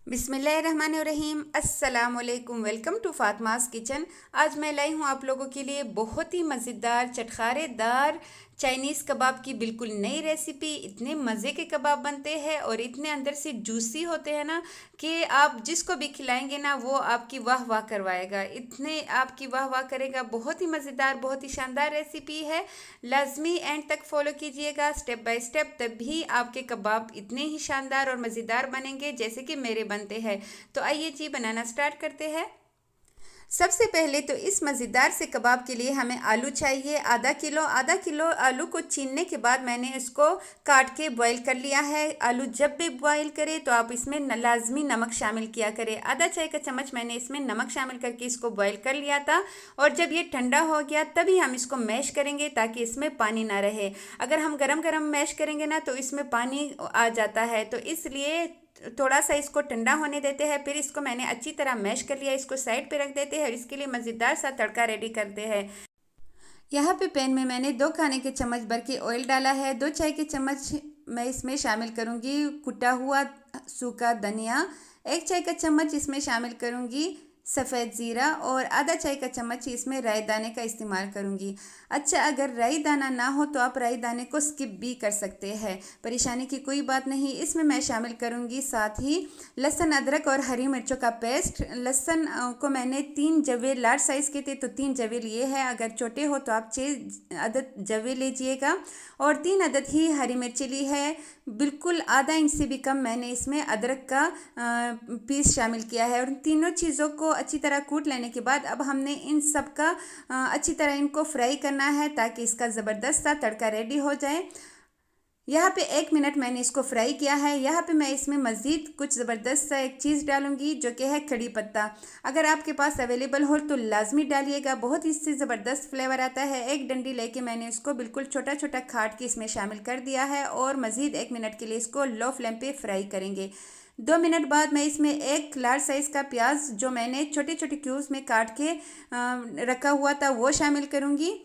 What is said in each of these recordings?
बिस्मिल्लाहिर्रहमानिर्रहीम अस्सलामुअलैकुम। Welcome to Fatima's kitchen. आज मैं लाई हूँ आप लोगों के लिए बहुत ही मज़ेदार चटखारेदार चाइनीज़ कबाब की बिल्कुल नई रेसिपी। इतने मज़े के कबाब बनते हैं और इतने अंदर से जूसी होते हैं ना कि आप जिसको भी खिलाएंगे ना वो आपकी वाह वाह करवाएगा, इतने आपकी वाह वाह करेगा। बहुत ही मज़ेदार, बहुत ही शानदार रेसिपी है। लाजमी एंड तक फॉलो कीजिएगा स्टेप बाय स्टेप, तभी आपके कबाब इतने ही शानदार और मज़ेदार बनेंगे जैसे कि मेरे बनते हैं। तो आइए जी बनाना स्टार्ट करते हैं। सबसे पहले तो इस मज़ेदार से कबाब के लिए हमें आलू चाहिए आधा किलो आलू को छीलने के बाद मैंने इसको काट के बॉईल कर लिया है। आलू जब भी बॉईल करें तो आप इसमें लाजमी नमक शामिल किया करें। आधा चाय का चम्मच मैंने इसमें नमक शामिल करके इसको बॉईल कर लिया था और जब ये ठंडा हो गया तभी हम इसको मैश करेंगे ताकि इसमें पानी ना रहे। अगर हम गरम गरम मैश करेंगे ना तो इसमें पानी आ जाता है, तो इसलिए थोड़ा सा इसको ठंडा होने देते हैं। फिर इसको मैंने अच्छी तरह मैश कर लिया, इसको साइड पे रख देते हैं और इसके लिए मज़ेदार सा तड़का रेडी करते हैं। यहाँ पे पैन में मैंने 2 खाने के चम्मच भर के ऑयल डाला है। 2 चाय के चम्मच मैं इसमें शामिल करूँगी कुटा हुआ सूखा धनिया। 1 चाय का चम्मच इसमें शामिल करूँगी सफ़ेद ज़ीरा और आधा चाय का चम्मच इसमें राई दाने का इस्तेमाल करूँगी। अच्छा, अगर राई दाना ना हो तो आप राई दाने को स्किप भी कर सकते हैं, परेशानी की कोई बात नहीं। इसमें मैं शामिल करूँगी साथ ही लहसुन अदरक और हरी मिर्चों का पेस्ट। लहसुन को मैंने 3 जवे लार्ज साइज़ के थे तो 3 जवे लिए हैं, अगर छोटे हो तो आप 6 अदद जवे लीजिएगा। और 3 अदद ही हरी मिर्ची ली है। बिल्कुल आधा इंच से भी कम मैंने इसमें अदरक का पीस शामिल किया है। और तीनों चीज़ों को अच्छी तरह कूट लेने के बाद अब हमने इन सब का अच्छी तरह इनको फ्राई करना है ताकि इसका ज़बरदस्त सा तड़का रेडी हो जाए। यहाँ पे 1 मिनट मैंने इसको फ्राई किया है। यहाँ पे मैं इसमें मज़ीद कुछ ज़बरदस्त सा एक चीज़ डालूंगी जो कि है कड़ी पत्ता। अगर आपके पास अवेलेबल हो तो लाजमी डालिएगा, बहुत ही इससे ज़बरदस्त फ्लेवर आता है। एक डंडी लेके मैंने इसको बिल्कुल छोटा छोटा काट के इसमें शामिल कर दिया है और मज़ीद 1 मिनट के लिए इसको लो फ्लेम पे फ्राई करेंगे। 2 मिनट बाद मैं इसमें 1 लार्ज साइज़ का प्याज जो मैंने छोटे छोटे क्यूब्स में काट के रखा हुआ था वो शामिल करूँगी।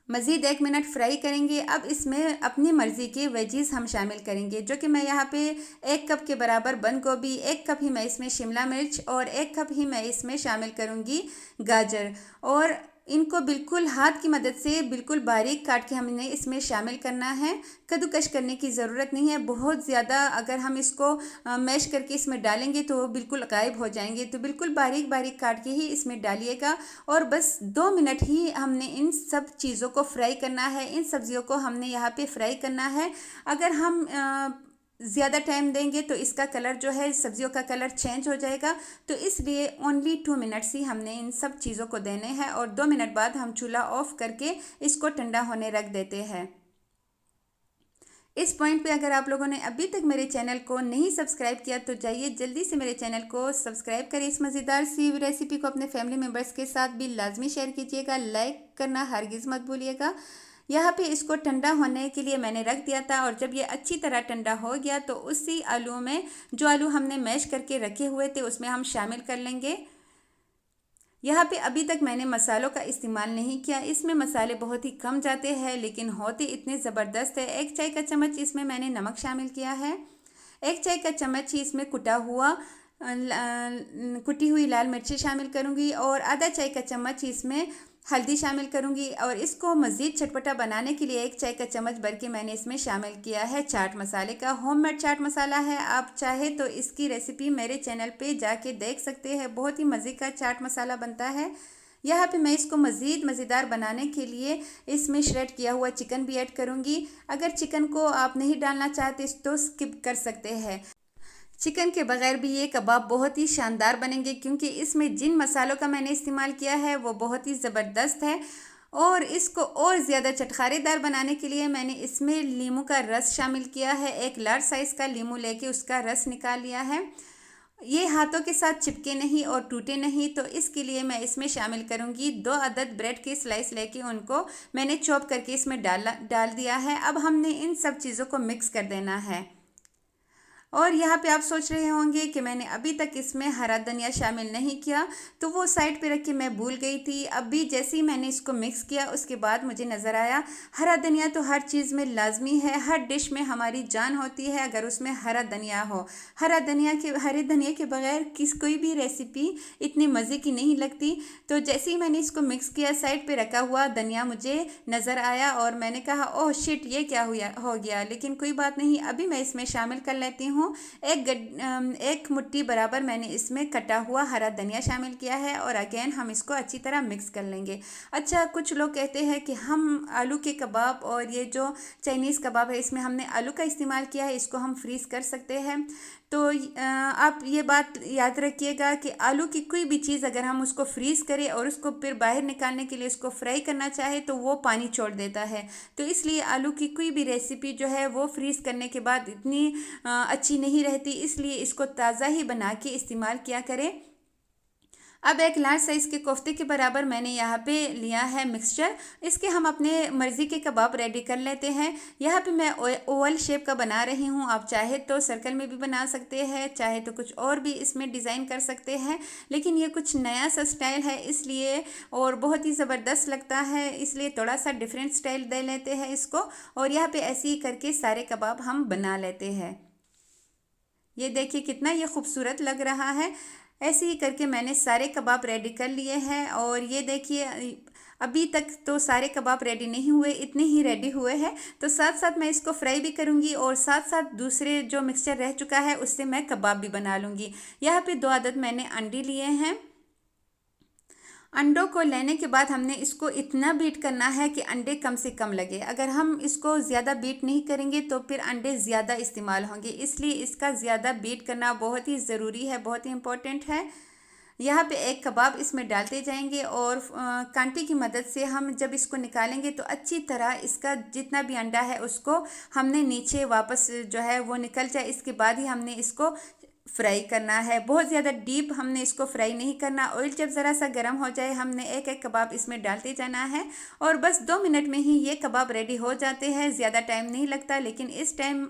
मज़ीद 1 मिनट फ्राई करेंगे। अब इसमें अपनी मर्ज़ी के वेजीज़ हम शामिल करेंगे जो कि मैं यहाँ पे 1 कप के बराबर बंद गोभी, 1 कप ही मैं इसमें शिमला मिर्च और 1 कप ही मैं इसमें शामिल करूँगी गाजर। और इनको बिल्कुल हाथ की मदद से बिल्कुल बारीक काट के हमने इसमें शामिल करना है। कद्दूकश करने की ज़रूरत नहीं है बहुत ज़्यादा, अगर हम इसको मैश करके इसमें डालेंगे तो वो बिल्कुल गायब हो जाएंगे, तो बिल्कुल बारीक बारीक काट के ही इसमें डालिएगा। और बस 2 मिनट ही हमने इन सब चीज़ों को फ्राई करना है, इन सब्जियों को हमने यहाँ पे फ्राई करना है। अगर हम ज़्यादा टाइम देंगे तो इसका कलर जो है सब्जियों का कलर चेंज हो जाएगा, तो इसलिए ओनली 2 मिनट्स ही हमने इन सब चीज़ों को देने हैं। और 2 मिनट बाद हम चूल्हा ऑफ करके इसको ठंडा होने रख देते हैं। इस पॉइंट पे अगर आप लोगों ने अभी तक मेरे चैनल को नहीं सब्सक्राइब किया तो जाइए जल्दी से मेरे चैनल को सब्सक्राइब करें। इस मज़ेदार सी रेसिपी को अपने फैमिली मेम्बर्स के साथ भी लाजमी शेयर कीजिएगा, लाइक करना हरगिज़ मत भूलिएगा। यहाँ पे इसको ठंडा होने के लिए मैंने रख दिया था और जब ये अच्छी तरह ठंडा हो गया तो उसी आलू में जो आलू हमने मैश करके रखे हुए थे उसमें हम शामिल कर लेंगे। यहाँ पे अभी तक मैंने मसालों का इस्तेमाल नहीं किया, इसमें मसाले बहुत ही कम जाते हैं लेकिन होते इतने ज़बरदस्त है। 1 चाय का चम्मच इसमें मैंने नमक शामिल किया है। 1 चाय का चम्मच ही इसमें कुटी हुई लाल मिर्ची शामिल करूँगी और आधा चाय का चम्मच इसमें हल्दी शामिल करूँगी। और इसको मज़ीद चटपटा बनाने के लिए 1 चाय का चम्मच भर के मैंने इसमें शामिल किया है चाट मसाले का। होममेड चाट मसाला है, आप चाहे तो इसकी रेसिपी मेरे चैनल पे जाके देख सकते हैं, बहुत ही मज़े का चाट मसाला बनता है। यहाँ पे मैं इसको मज़ीद मज़ेदार बनाने के लिए इसमें श्रेड किया हुआ चिकन भी ऐड करूँगी। अगर चिकन को आप नहीं डालना चाहते तो स्किप कर सकते हैं। चिकन के बगैर भी ये कबाब बहुत ही शानदार बनेंगे क्योंकि इसमें जिन मसालों का मैंने इस्तेमाल किया है वो बहुत ही ज़बरदस्त है। और इसको और ज़्यादा चटखारेदार बनाने के लिए मैंने इसमें नींबू का रस शामिल किया है। 1 लार्ज साइज़ का नींबू लेके उसका रस निकाल लिया है। ये हाथों के साथ चिपके नहीं और टूटे नहीं, तो इसके लिए मैं इसमें शामिल करूँगी 2 अदद ब्रेड के स्लाइस लेके उनको मैंने चॉप करके इसमें डाल दिया है। अब हमने इन सब चीज़ों को मिक्स कर देना है। और यहाँ पे आप सोच रहे होंगे कि मैंने अभी तक इसमें हरा धनिया शामिल नहीं किया, तो वो साइड पे रख के मैं भूल गई थी। अभी जैसे ही मैंने इसको मिक्स किया उसके बाद मुझे नज़र आया हरा धनिया तो हर चीज़ में लाजमी है, हर डिश में हमारी जान होती है अगर उसमें हरा धनिया हो। हरे धनिया के बगैर कोई भी रेसिपी इतनी मज़े की नहीं लगती। तो जैसे ही मैंने इसको मिक्स किया साइड पे रखा हुआ धनिया मुझे नज़र आया और मैंने कहा ओह शिट, ये क्या हो गया। लेकिन कोई बात नहीं, अभी मैं इसमें शामिल कर लेती हूँ। एक मुट्ठी बराबर मैंने इसमें कटा हुआ हरा धनिया शामिल किया है और अगेन हम इसको अच्छी तरह मिक्स कर लेंगे। अच्छा, कुछ लोग कहते हैं कि हम आलू के कबाब और ये जो चाइनीज़ कबाब है इसमें हमने आलू का इस्तेमाल किया है, इसको हम फ्रीज़ कर सकते हैं। तो आप ये बात याद रखिएगा कि आलू की कोई भी चीज़ अगर हम उसको फ्रीज़ करें और उसको फिर बाहर निकालने के लिए उसको फ्राई करना चाहे तो वो पानी छोड़ देता है। तो इसलिए आलू की कोई भी रेसिपी जो है वो फ्रीज़ करने के बाद इतनी अच्छी नहीं रहती, इसलिए इसको ताज़ा ही बना के इस्तेमाल किया करें। अब एक लार्ज साइज़ के कोफ्ते के बराबर मैंने यहाँ पे लिया है मिक्सचर। इसके हम अपने मर्ज़ी के कबाब रेडी कर लेते हैं। यहाँ पे मैं ओवल शेप का बना रही हूँ, आप चाहे तो सर्कल में भी बना सकते हैं, चाहे तो कुछ और भी इसमें डिज़ाइन कर सकते हैं। लेकिन ये कुछ नया सा स्टाइल है इसलिए, और बहुत ही ज़बरदस्त लगता है, इसलिए थोड़ा सा डिफरेंट स्टाइल दे लेते हैं इसको। और यहाँ पे ऐसे ही करके सारे कबाब हम बना लेते हैं। ये देखिए कितना ये खूबसूरत लग रहा है। ऐसे ही करके मैंने सारे कबाब रेडी कर लिए हैं। और ये देखिए अभी तक तो सारे कबाब रेडी नहीं हुए, इतने ही रेडी हुए हैं। तो साथ साथ मैं इसको फ्राई भी करूंगी और साथ साथ दूसरे जो मिक्सचर रह चुका है उससे मैं कबाब भी बना लूँगी। यहाँ पे 2 अदद मैंने अंडे लिए हैं। अंडों को लेने के बाद हमने इसको इतना बीट करना है कि अंडे कम से कम लगे। अगर हम इसको ज़्यादा बीट नहीं करेंगे तो फिर अंडे ज़्यादा इस्तेमाल होंगे, इसलिए इसका ज़्यादा बीट करना बहुत ही ज़रूरी है, बहुत ही इम्पोर्टेंट है। यहाँ पे एक कबाब इसमें डालते जाएंगे और कांटे की मदद से हम जब इसको निकालेंगे तो अच्छी तरह इसका जितना भी अंडा है उसको हमने नीचे वापस जो है वो निकल जाए, इसके बाद ही हमने इसको फ्राई करना है। बहुत ज़्यादा डीप हमने इसको फ्राई नहीं करना। ऑयल जब ज़रा सा गर्म हो जाए हमने एक एक कबाब इसमें डालते जाना है और बस 2 मिनट में ही ये कबाब रेडी हो जाते हैं। ज़्यादा टाइम नहीं लगता, लेकिन इस टाइम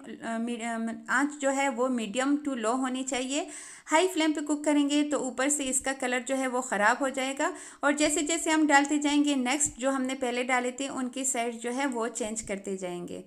आंच जो है वो मीडियम टू लो होनी चाहिए। हाई फ्लेम पे कुक करेंगे तो ऊपर से इसका कलर जो है वो ख़राब हो जाएगा। और जैसे जैसे हम डालते जाएंगे नेक्स्ट जो हमने पहले डाले थे उनकी साइड जो है वो चेंज करते जाएंगे।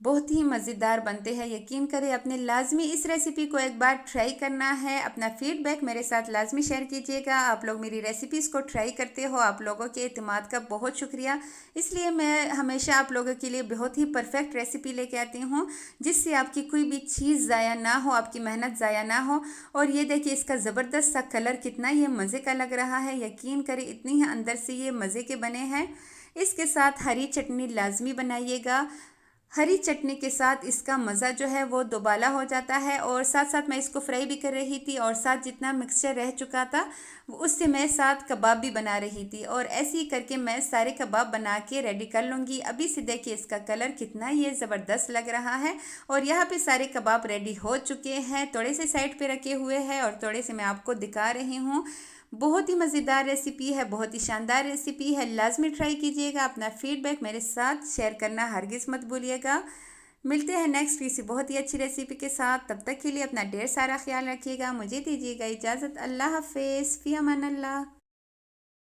बहुत ही मज़ेदार बनते हैं, यकीन करें। अपने लाजमी इस रेसिपी को एक बार ट्राई करना है। अपना फीडबैक मेरे साथ लाजमी शेयर कीजिएगा। आप लोग मेरी रेसिपीज़ को ट्राई करते हो, आप लोगों के एतमाद का बहुत शुक्रिया। इसलिए मैं हमेशा आप लोगों के लिए बहुत ही परफेक्ट रेसिपी लेके आती हूँ जिससे आपकी कोई भी चीज़ ज़ाया ना हो, आपकी मेहनत ज़ाया ना हो। और ये देखिए इसका ज़बरदस्त सा कलर कितना ये मज़े का लग रहा है, यकीन करें इतनी ही अंदर से ये मज़े के बने हैं। इसके साथ हरी चटनी लाजमी बनाइएगा। हरी चटनी के साथ इसका मज़ा जो है वो दोबाला हो जाता है। और साथ साथ मैं इसको फ्राई भी कर रही थी और साथ जितना मिक्सचर रह चुका था उससे मैं साथ कबाब भी बना रही थी। और ऐसे ही करके मैं सारे कबाब बना के रेडी कर लूँगी। अभी से देखिए इसका कलर कितना ये ज़बरदस्त लग रहा है। और यहाँ पे सारे कबाब रेडी हो चुके हैं, थोड़े से साइड पे रखे हुए हैं और थोड़े से मैं आपको दिखा रही हूँ। बहुत ही मज़ेदार रेसिपी है, बहुत ही शानदार रेसिपी है, लाजमी ट्राई कीजिएगा। अपना फीडबैक मेरे साथ शेयर करना हरगिज़ मत भूलिएगा। मिलते हैं नेक्स्ट किसी बहुत ही अच्छी रेसिपी के साथ। तब तक के लिए अपना ढेर सारा ख्याल रखिएगा। मुझे दीजिएगा इजाज़त। अल्लाह हाफ़िज़, फ़ी अमान अल्लाह।